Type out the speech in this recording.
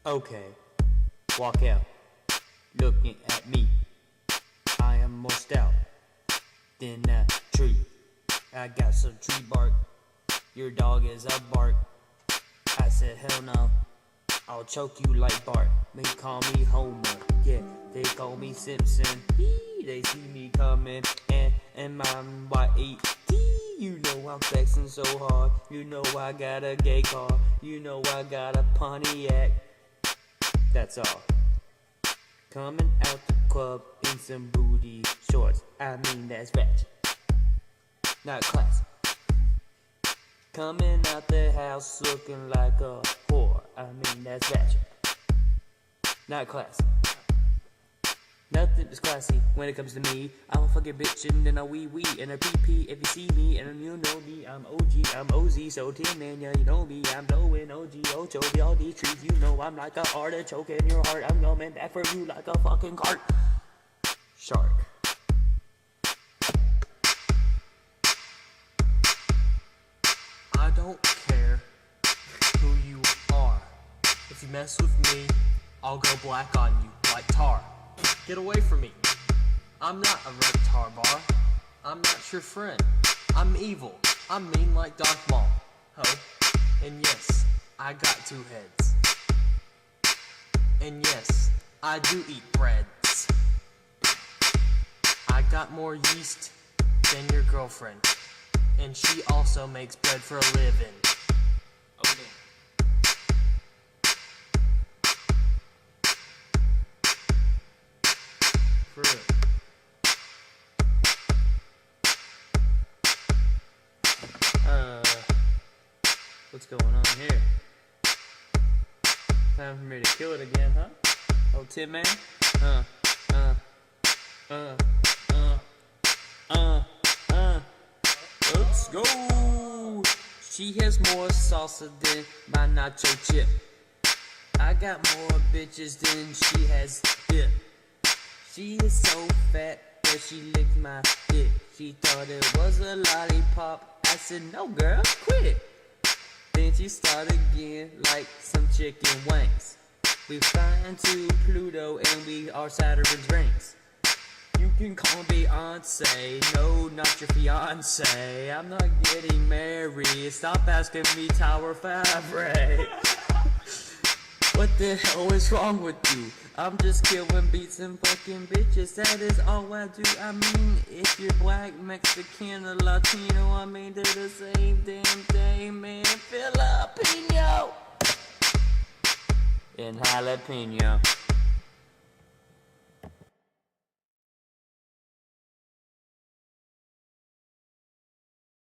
Okay, walk out, looking at me. I am more stout than that tree. I got some tree bark, your dog is a bark. I said hell no, I'll choke you like Bart. They call me Homer, yeah, they call me Simpson. They see me coming and I'm white. You know I'm flexing so hard. You know I got a gay car. You know I got a Pontiac. That's all. Coming out the club in some booty shorts. I mean that's ratchet, not classic. Coming out the house looking like a whore. I mean that's ratchet, not classic. Nothing is classy when it comes to me. I'm a fucking bitch and then a wee and a pee if you see me. And you know me, I'm OG, I'm OZ. So Tim man, yeah, you know me, I'm blowing OG, Ocho, all these trees. You know I'm like a artichoke in your heart. I'm coming back for you like a fucking cart. Shark. I don't care who you are. If you mess with me, I'll go black on you like tar. Get away from me. I'm not a reptar bar. I'm not your friend. I'm evil. I'm mean like Darth Maul. Ho. And yes, I got 2 heads. And yes, I do eat breads. I got more yeast than your girlfriend. And she also makes bread for a living. Okay. For real. What's going on here? Time for me to kill it again, huh? Oh, Tim man? Let's go! She has more salsa than my nacho chip. I got more bitches than she has dip. She is so fat that she licked my dick. She thought it was a lollipop. I said, no girl, quit it. Then she started again like some chicken wings. We flying to Pluto and we are Saturn's rings. You can call me Beyonce, no, not your fiance. I'm not getting married. Stop asking me Tower Fabric. What the hell is wrong with you? I'm just killing beats and fucking bitches. That is all I do. I mean, if you're black, Mexican, or Latino, I mean, they're the same damn thing, man. Filipino and jalapeno.